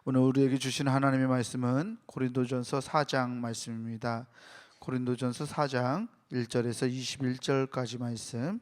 오늘 우리에게 주신 하나님의 말씀은 고린도전서 4장 말씀입니다. 고린도전서 4장 1절에서 21절까지 말씀.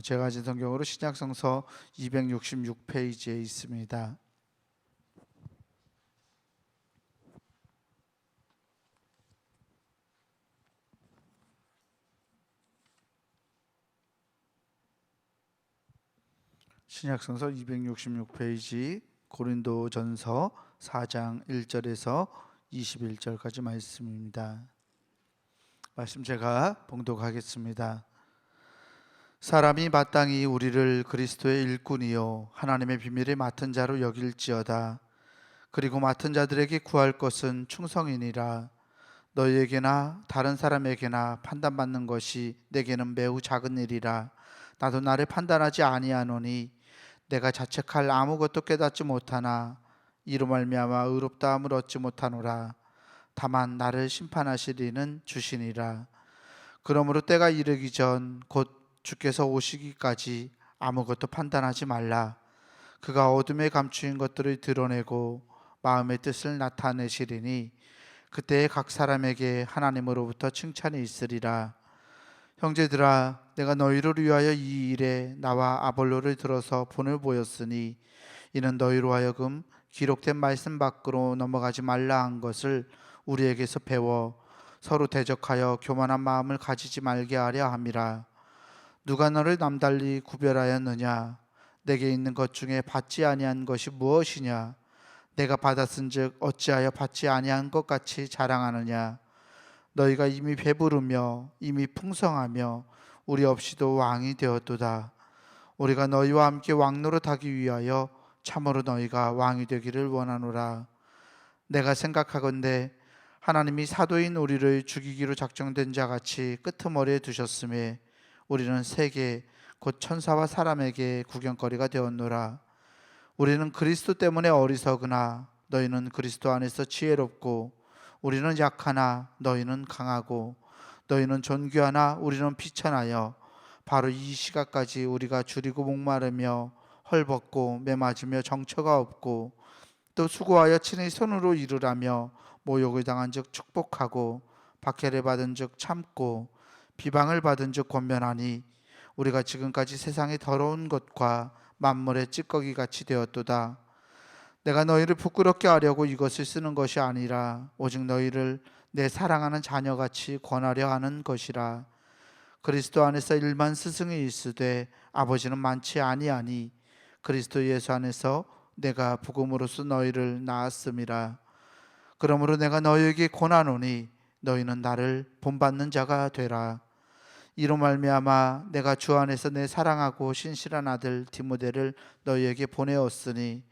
제가 가진 성경으로 신약성서 266페이지에 있습니다. 신약성서 266페이지 고린도전서 4장 1절에서 21절까지 말씀입니다. 말씀 제가 봉독하겠습니다. 사람이 마땅히 우리를 그리스도의 일꾼이요 하나님의 비밀을 맡은 자로 여길지어다. 그리고 맡은 자들에게 구할 것은 충성이니라. 너희에게나 다른 사람에게나 판단받는 것이 내게는 매우 작은 일이라. 나도 나를 판단하지 아니하노니 내가 자책할 아무것도 깨닫지 못하나 이로 말미암아 의롭다함을 얻지 못하노라. 다만 나를 심판하실 이는 주시니라. 그러므로 때가 이르기 전 곧 주께서 오시기까지 아무것도 판단하지 말라. 그가 어둠에 감추인 것들을 드러내고 마음의 뜻을 나타내시리니 그때에 각 사람에게 하나님으로부터 칭찬이 있으리라. 형제들아, 내가 너희를 위하여 이 일에 나와 아볼로를 들어서 본을 보였으니 이는 너희로 하여금 기록된 말씀 밖으로 넘어가지 말라 한 것을 우리에게서 배워 서로 대적하여 교만한 마음을 가지지 말게 하려 함이라. 누가 너를 남달리 구별하였느냐? 내게 있는 것 중에 받지 아니한 것이 무엇이냐? 내가 받았은즉 어찌하여 받지 아니한 것 같이 자랑하느냐? 너희가 이미 배부르며 이미 풍성하며 우리 없이도 왕이 되었도다. 우리가 너희와 함께 왕노릇하기 위하여 참으로 너희가 왕이 되기를 원하노라. 내가 생각하건대 하나님이 사도인 우리를 죽이기로 작정된 자같이 끄트머리에 두셨음에 우리는 세계 곧 천사와 사람에게 구경거리가 되었노라. 우리는 그리스도 때문에 어리석으나 너희는 그리스도 안에서 지혜롭고 우리는 약하나 너희는 강하고 너희는 존귀하나 우리는 비천하여 바로 이 시각까지 우리가 줄이고 목마르며 헐벗고 매맞으며 정처가 없고 또 수고하여 친히 손으로 이루라며 모욕을 당한 즉 축복하고 박해를 받은 즉 참고 비방을 받은 즉 권면하니 우리가 지금까지 세상의 더러운 것과 만물의 찌꺼기 같이 되었도다. 내가 너희를 부끄럽게 하려고 이것을 쓰는 것이 아니라 오직 너희를 내 사랑하는 자녀같이 권하려 하는 것이라. 그리스도 안에서 일만 스승이 있으되 아버지는 많지 아니하니 그리스도 예수 안에서 내가 복음으로써 너희를 낳았음이라. 그러므로 내가 너희에게 권하노니 너희는 나를 본받는 자가 되라. 이로 말미암아 내가 주 안에서 내 사랑하고 신실한 아들 디모데를 너희에게 보내었으니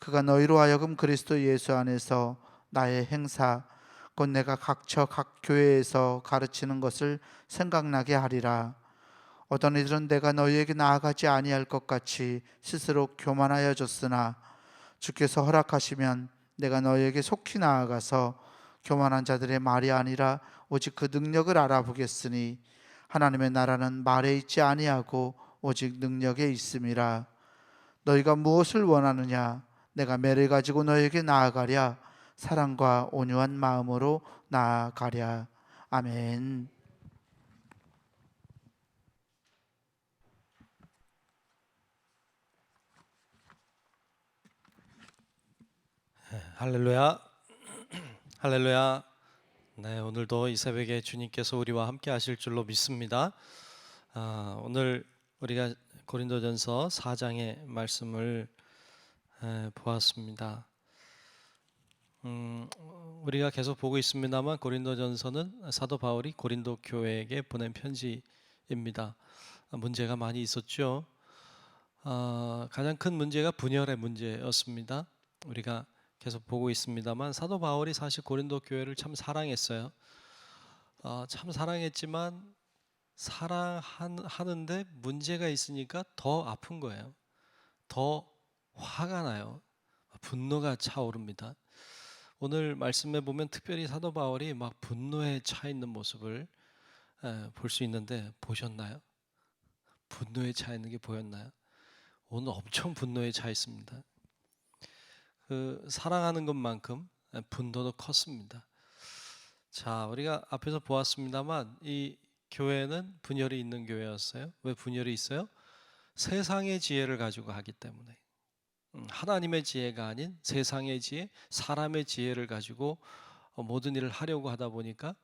그가 너희로 하여금 그리스도 예수 안에서 나의 행사 곧 내가 각처 각 교회에서 가르치는 것을 생각나게 하리라. 어떤 이들은 내가 너희에게 나아가지 아니할 것 같이 스스로 교만하여졌으나 주께서 허락하시면 내가 너희에게 속히 나아가서 교만한 자들의 말이 아니라 오직 그 능력을 알아보겠으니 하나님의 나라는 말에 있지 아니하고 오직 능력에 있음이라. 너희가 무엇을 원하느냐? 내가 매를 가지고 너희에게 나아가랴. 사랑과 온유한 마음으로 나아가랴. 아멘. 할렐루야. 할렐루야. 네, 오늘도 이 새벽에 주님께서 우리와 함께 하실 줄로 믿습니다. 오늘 우리가 고린도전서 4장의 말씀을 보았습니다. 우리가 계속 보고 있습니다만 고린도전서는 사도 바울이 고린도 교회에게 보낸 편지입니다. 문제가 많이 있었죠. 가장 큰 문제가 분열의 문제였습니다. 우리가 계속 보고 있습니다만 사도 바울이 사실 고린도 교회를 참 사랑했어요. 참 사랑했지만 사랑하는데 문제가 있으니까 더 아픈 거예요. 더 화가 나요. 분노가 차오릅니다. 오늘 말씀에 보면 특별히 사도 바울이 막 분노에 차 있는 모습을 볼 수 있는데 보셨나요? 분노에 차 있는 게 보였나요? 오늘 엄청 분노에 차 있습니다. 그 사랑하는 것만큼 분노도 컸습니다. 자, 우리가 앞에서 보았습니다만 이 교회는 분열이 있는 교회였어요. 왜 분열이 있어요? 세상의 지혜를 가지고 하기 때문에. 하나님의 지혜가 아닌 세상의 지혜, 사람의 지혜를 가지고 모든 일을 하려고 하다 보니까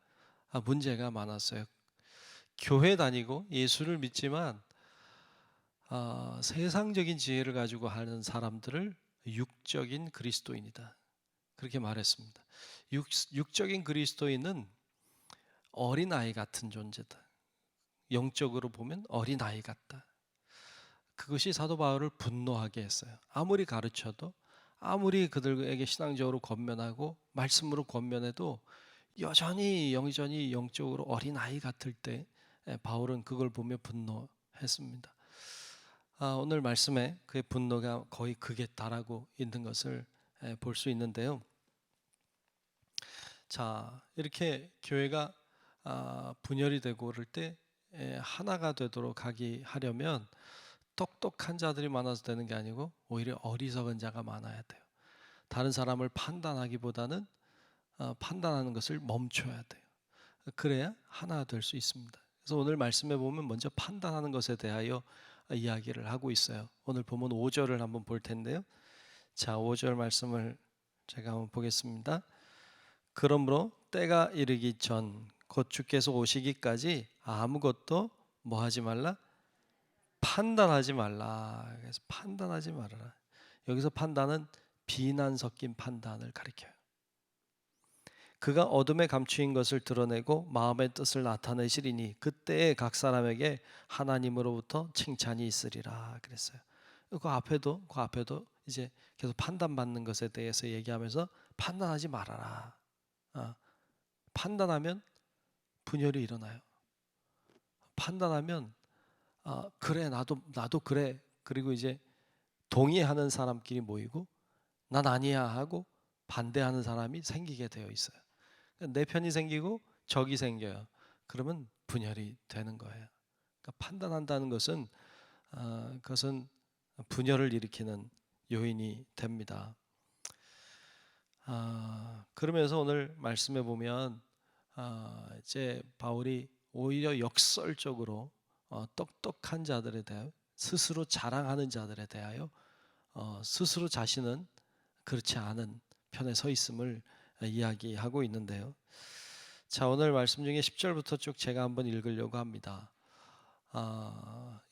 문제가 많았어요. 교회 다니고 예수를 믿지만 세상적인 지혜를 가지고 하는 사람들을 육적인 그리스도인이다. 그렇게 말했습니다. 육적인 그리스도인은 어린아이 같은 존재다. 영적으로 보면 어린아이 같다. 그것이 사도 바울을 분노하게 했어요. 아무리 가르쳐도, 아무리 그들에게 신앙적으로 권면하고 말씀으로 권면해도 여전히 영적으로 어린아이 같을 때 바울은 그걸 보며 분노했습니다. 오늘 말씀에 그의 분노가 거의 극에 달하고 있는 것을 볼 수 있는데요. 자, 이렇게 교회가 분열이 되고 그럴 때 하나가 되도록 하려면 똑똑한 자들이 많아서 되는 게 아니고 오히려 어리석은 자가 많아야 돼요. 다른 사람을 판단하기보다는 판단하는 것을 멈춰야 돼요. 그래야 하나 될 수 있습니다. 그래서 오늘 말씀에 보면 먼저 판단하는 것에 대하여 이야기를 하고 있어요. 오늘 보면 5절을 한번 볼 텐데요. 자, 5절 말씀을 제가 한번 보겠습니다. 그러므로 때가 이르기 전 곧 주께서 오시기까지 아무것도 뭐 하지 말라? 판단하지 말라. 그래서 판단하지 말아라. 여기서 판단은 비난 섞인 판단을 가리켜요. 그가 어둠에 감추인 것을 드러내고 마음의 뜻을 나타내시리니 그때에 각 사람에게 하나님으로부터 칭찬이 있으리라 그랬어요. 그 앞에도 이제 계속 판단받는 것에 대해서 얘기하면서 판단하지 말아라. 판단하면 분열이 일어나요. 판단하면 그래 나도 그래. 그리고 이제 동의하는 사람끼리 모이고 난 아니야 하고 반대하는 사람이 생기게 되어 있어요. 내 편이 생기고 적이 생겨요. 그러면 분열이 되는 거예요. 그러니까 판단한다는 것은 그것은 분열을 일으키는 요인이 됩니다. 그러면서 오늘 말씀해 보면 이제 바울이 오히려 역설적으로 똑똑한 자들에 대하여 스스로 자랑하는 자들에 대하여 스스로 자신은 그렇지 않은 편에 서 있음을 이야기하고 있는데요. 자, 오늘 말씀 중에 10절부터 쭉 제가 한번 읽으려고 합니다.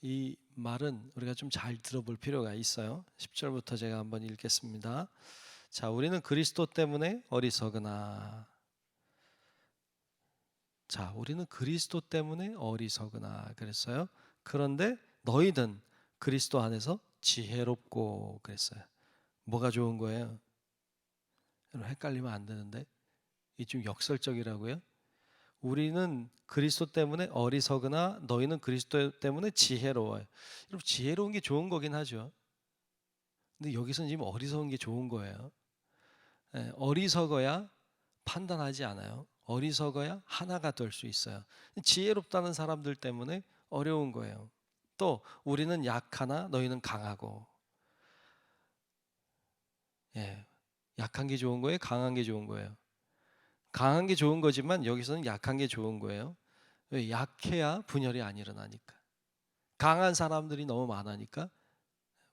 이 말은 우리가 좀 잘 들어볼 필요가 있어요. 10절부터 제가 한번 읽겠습니다. 자, 우리는 그리스도 때문에 어리석으나 그랬어요. 그런데 너희는 그리스도 안에서 지혜롭고 그랬어요. 뭐가 좋은 거예요? 여러분 헷갈리면 안 되는데 이 좀 역설적이라고요. 우리는 그리스도 때문에 어리석으나 너희는 그리스도 때문에 지혜로워요. 여러분 지혜로운 게 좋은 거긴 하죠. 근데 여기서는 지금 어리석은 게 좋은 거예요. 어리석어야 판단하지 않아요. 어리석어야 하나가 될 수 있어요. 지혜롭다는 사람들 때문에 어려운 거예요. 또 우리는 약하나 너희는 강하고. 약한 게 좋은 거예요? 강한 게 좋은 거예요? 강한 게 좋은 거지만 여기서는 약한 게 좋은 거예요. 왜? 약해야 분열이 안 일어나니까. 강한 사람들이 너무 많으니까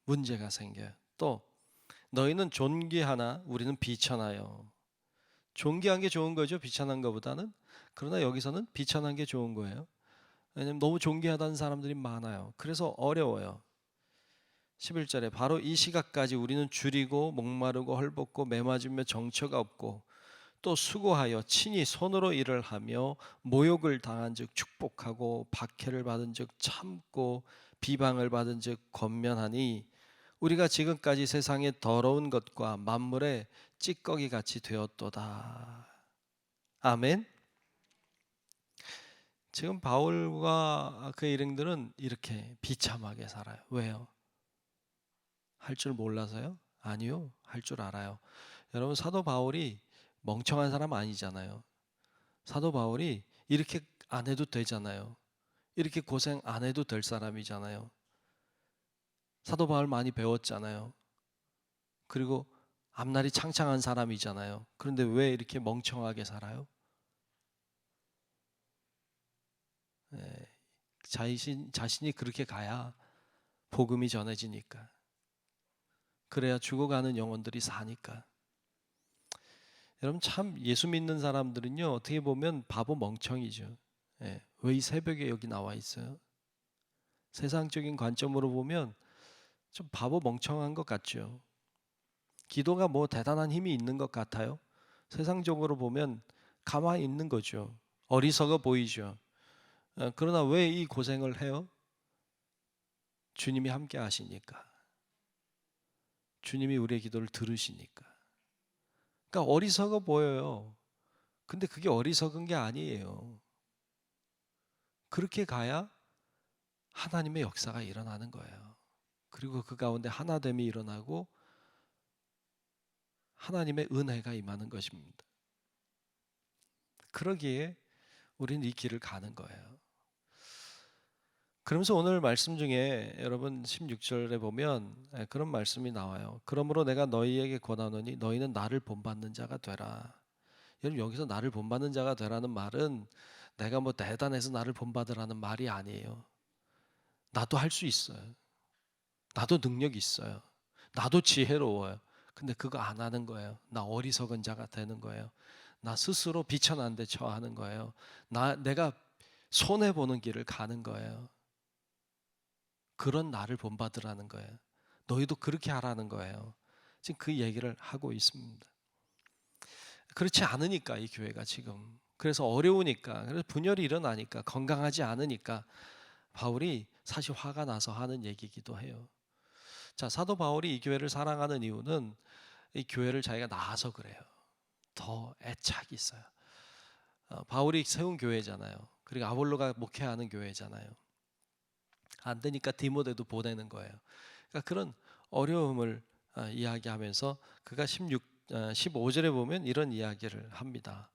문제가 생겨요. 또 너희는 존귀하나 우리는 비천하여. 존귀한 게 좋은 거죠, 비천한 것보다는. 그러나 여기서는 비천한 게 좋은 거예요. 왜냐하면 너무 존귀하다는 사람들이 많아요. 그래서 어려워요. 11절에 바로 이 시각까지 우리는 줄이고 목마르고 헐벗고 매맞으며 정처가 없고 또 수고하여 친히 손으로 일을 하며 모욕을 당한 즉 축복하고 박해를 받은 즉 참고 비방을 받은 즉 권면하니 우리가 지금까지 세상의 더러운 것과 만물의 찌꺼기 같이 되었도다. 아멘. 지금 바울과 그의 일행들은 이렇게 비참하게 살아요. 왜요? 할 줄 몰라서요? 아니요, 할 줄 알아요. 여러분 사도 바울이 멍청한 사람 아니잖아요. 사도 바울이 이렇게 안 해도 되잖아요. 이렇게 고생 안 해도 될 사람이잖아요. 사도 바울 많이 배웠잖아요. 그리고 앞날이 창창한 사람이잖아요. 그런데 왜 이렇게 멍청하게 살아요? 예, 자신이 그렇게 가야 복음이 전해지니까. 그래야 죽어가는 영혼들이 사니까. 여러분 참 예수 믿는 사람들은요 어떻게 보면 바보 멍청이죠. 예, 왜 이 새벽에 여기 나와 있어요? 세상적인 관점으로 보면 좀 바보 멍청한 것 같죠. 기도가 뭐 대단한 힘이 있는 것 같아요. 세상적으로 보면 가만히 있는 거죠. 어리석어 보이죠. 그러나 왜 이 고생을 해요? 주님이 함께 하시니까. 주님이 우리의 기도를 들으시니까. 그러니까 어리석어 보여요. 근데 그게 어리석은 게 아니에요. 그렇게 가야 하나님의 역사가 일어나는 거예요. 그리고 그 가운데 하나됨이 일어나고 하나님의 은혜가 임하는 것입니다. 그러기에 우리는 이 길을 가는 거예요. 그러면서 오늘 말씀 중에 여러분 16절에 보면 그런 말씀이 나와요. 그러므로 내가 너희에게 권하노니 너희는 나를 본받는 자가 되라. 여러분 여기서 나를 본받는 자가 되라는 말은 내가 뭐 대단해서 나를 본받으라는 말이 아니에요. 나도 할 수 있어요. 나도 능력 있어요. 나도 지혜로워요. 근데 그거 안 하는 거예요. 나 어리석은 자가 되는 거예요. 나 스스로 비천한 데 처하는 거예요. 내가 손해 보는 길을 가는 거예요. 그런 나를 본받으라는 거예요. 너희도 그렇게 하라는 거예요. 지금 그 얘기를 하고 있습니다. 그렇지 않으니까 이 교회가 지금 그래서 어려우니까 그래서 분열이 일어나니까 건강하지 않으니까 바울이 사실 화가 나서 하는 얘기이기도 해요. 자, 사도 바울이 이 교회를 사랑하는 이유는 이 교회를 자기가 낳아서 그래요. 더 애착이 있어요. 바울이 세운 교회잖아요. 그리고 아볼로가 목회하는 교회잖아요. 안 되니까 디모데도 보내는 거예요. 그러니까 그런 어려움을 이야기하면서 그가 15절에 보면 이런 이야기를 합니다.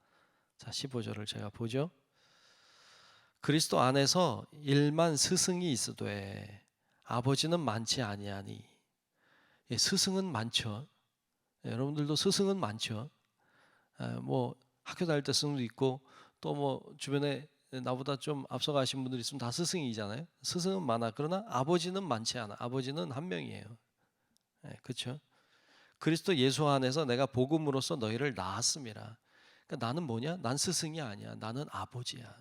자, 15절을 제가 보죠. 그리스도 안에서 일만 스승이 있으되 아버지는 많지 아니하니. 예, 스승은 많죠. 예, 여러분들도 스승은 많죠. 뭐 학교 다닐 때 스승도 있고 또 뭐 주변에 나보다 좀 앞서가신 분들이 있으면 다 스승이잖아요. 스승은 많아. 그러나 아버지는 많지 않아. 아버지는 한 명이에요. 예, 그렇죠? 그리스도 예수 안에서 내가 복음으로써 너희를 낳았음이라. 그러니까 나는 뭐냐? 난 스승이 아니야. 나는 아버지야.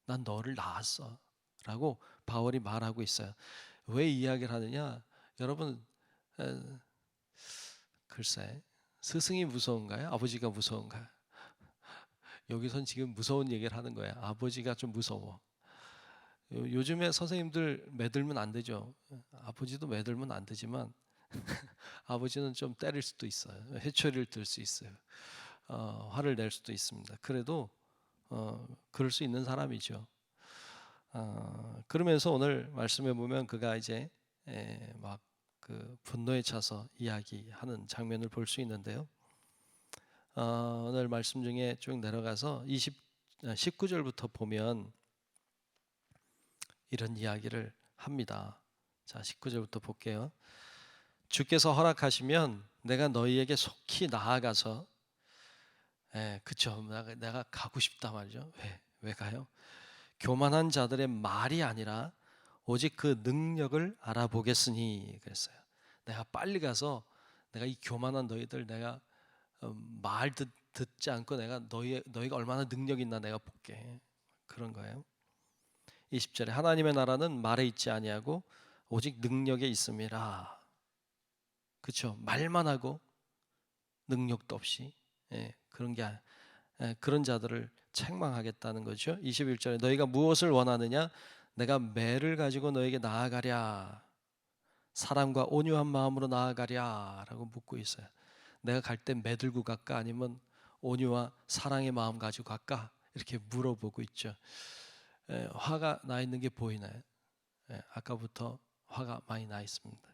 난 너를 낳았어. 라고 바울이 말하고 있어요. 왜 이야기를 하느냐? 여러분 글쎄 스승이 무서운가요? 아버지가 무서운가요? 여기선 지금 무서운 얘기를 하는 거예요. 아버지가 좀 무서워. 요즘에 선생님들 매들면 안 되죠. 아버지도 매들면 안 되지만 아버지는 좀 때릴 수도 있어요. 회초리를 들 수 있어요. 화를 낼 수도 있습니다. 그래도 그럴 수 있는 사람이죠. 그러면서 오늘 말씀해 보면 그가 이제 막 그 분노에 차서 이야기하는 장면을 볼 수 있는데요. 오늘 말씀 중에 쭉 내려가서 19절부터 보면 이런 이야기를 합니다. 자, 19절부터 볼게요. 주께서 허락하시면 내가 너희에게 속히 나아가서 그쵸. 내가 가고 싶다 말이죠. 왜 가요? 교만한 자들의 말이 아니라 오직 그 능력을 알아보겠으니 그랬어요. 내가 빨리 가서 내가 이 교만한 너희들 내가 말 듣지 않고 내가 너희가 얼마나 능력 있나 내가 볼게. 그런 거예요. 20절에 하나님의 나라는 말에 있지 아니하고 오직 능력에 있음이라. 그렇죠. 말만 하고 능력도 없이 그런 자들을 책망하겠다는 거죠. 21절에 너희가 무엇을 원하느냐? 내가 매를 가지고 너에게 나아가랴. 사랑과 온유한 마음으로 나아가랴라고 묻고 있어요. 내가 갈 때 매 들고 갈까? 아니면 온유와 사랑의 마음 가지고 갈까? 이렇게 물어보고 있죠. 화가 나 있는 게 보이나요? 아까부터 화가 많이 나 있습니다.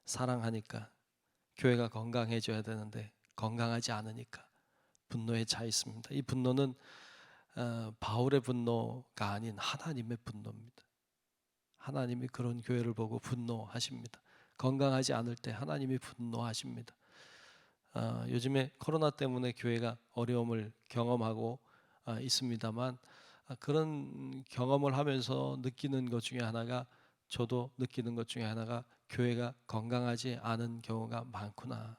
사랑하니까 교회가 건강해져야 되는데 건강하지 않으니까 분노에 차 있습니다. 이 분노는 바울의 분노가 아닌 하나님의 분노입니다. 하나님이 그런 교회를 보고 분노하십니다. 건강하지 않을 때 하나님이 분노하십니다. 요즘에 코로나 때문에 교회가 어려움을 경험하고 있습니다만, 그런 경험을 하면서 느끼는 것 중에 하나가, 저도 느끼는 것 중에 하나가 교회가 건강하지 않은 경우가 많구나.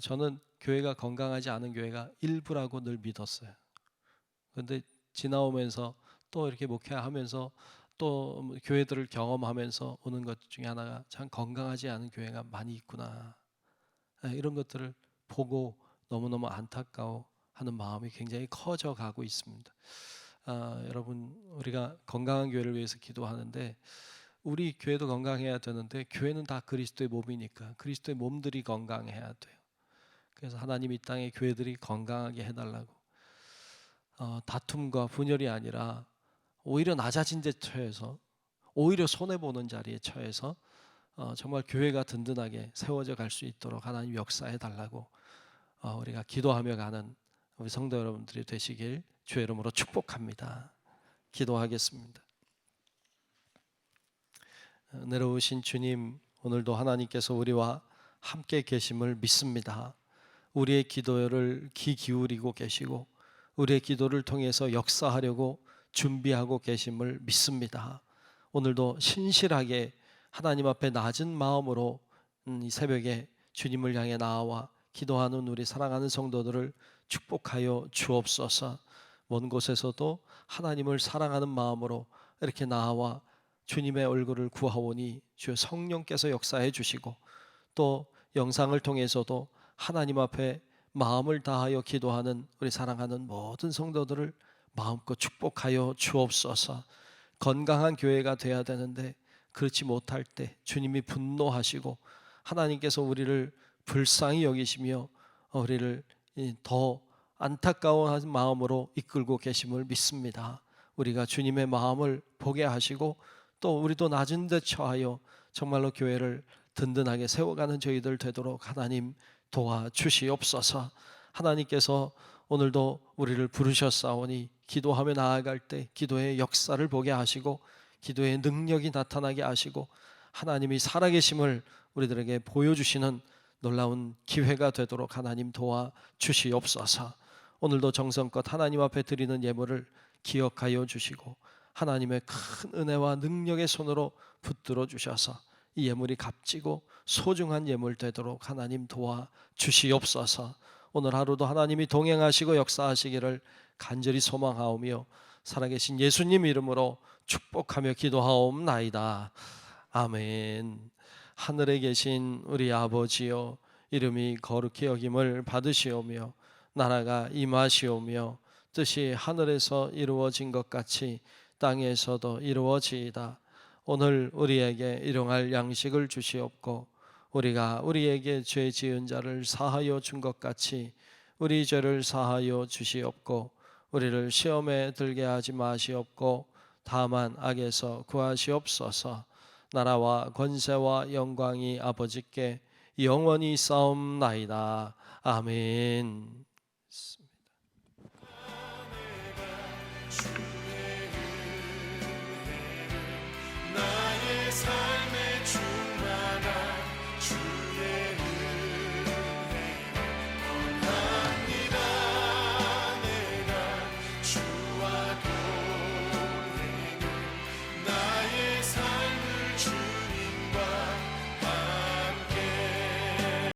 저는 교회가 건강하지 않은 교회가 일부라고 늘 믿었어요. 그런데 지나오면서 또 이렇게 목회하면서 또 교회들을 경험하면서 오는 것 중에 하나가 참 건강하지 않은 교회가 많이 있구나. 이런 것들을 보고 너무너무 안타까워하는 마음이 굉장히 커져가고 있습니다. 여러분, 우리가 건강한 교회를 위해서 기도하는데, 우리 교회도 건강해야 되는데, 교회는 다 그리스도의 몸이니까 그리스도의 몸들이 건강해야 돼요. 그래서 하나님 이 땅에 교회들이 건강하게 해달라고, 다툼과 분열이 아니라 오히려 낮아진 데 처해서, 오히려 손해보는 자리에 처해서 정말 교회가 든든하게 세워져 갈 수 있도록 하나님 역사해 달라고 우리가 기도하며 가는 우리 성도 여러분들이 되시길 주의 이름으로 축복합니다. 기도하겠습니다. 내려오신 주님, 오늘도 하나님께서 우리와 함께 계심을 믿습니다. 우리의 기도를 귀 기울이고 계시고 우리의 기도를 통해서 역사하려고 준비하고 계심을 믿습니다. 오늘도 신실하게 하나님 앞에 낮은 마음으로 이 새벽에 주님을 향해 나아와 기도하는 우리 사랑하는 성도들을 축복하여 주옵소서. 먼 곳에서도 하나님을 사랑하는 마음으로 이렇게 나아와 주님의 얼굴을 구하오니 주의 성령께서 역사해 주시고, 또 영상을 통해서도 하나님 앞에 마음을 다하여 기도하는 우리 사랑하는 모든 성도들을 마음껏 축복하여 주옵소서. 건강한 교회가 돼야 되는데 그렇지 못할 때 주님이 분노하시고 하나님께서 우리를 불쌍히 여기시며 우리를 더 안타까워하는 마음으로 이끌고 계심을 믿습니다. 우리가 주님의 마음을 보게 하시고 또 우리도 낮은 데 처하여 정말로 교회를 든든하게 세워가는 저희들 되도록 하나님 도와주시옵소서. 하나님께서 오늘도 우리를 부르셨사오니 기도하며 나아갈 때 기도의 역사를 보게 하시고 기도의 능력이 나타나게 하시고 하나님이 살아계심을 우리들에게 보여주시는 놀라운 기회가 되도록 하나님 도와주시옵소서. 오늘도 정성껏 하나님 앞에 드리는 예물을 기억하여 주시고 하나님의 큰 은혜와 능력의 손으로 붙들어 주셔서 이 예물이 값지고 소중한 예물 되도록 하나님 도와주시옵소서. 오늘 하루도 하나님이 동행하시고 역사하시기를 간절히 소망하오며 살아계신 예수님 이름으로 축복하며 기도하옵나이다. 아멘. 하늘에 계신 우리 아버지여, 이름이 거룩히 여김을 받으시오며 나라가 임하시오며 뜻이 하늘에서 이루어진 것 같이 땅에서도 이루어지이다. 오늘 우리에게 일용할 양식을 주시옵고 우리가 우리에게 죄 지은 자를 사하여 준 것 같이 우리 죄를 사하여 주시옵고 우리를 시험에 들게 하지 마시옵고 다만 악에서 구하시옵소서. 나라와 권세와 영광이 아버지께 영원히 싸움나이다. 아멘.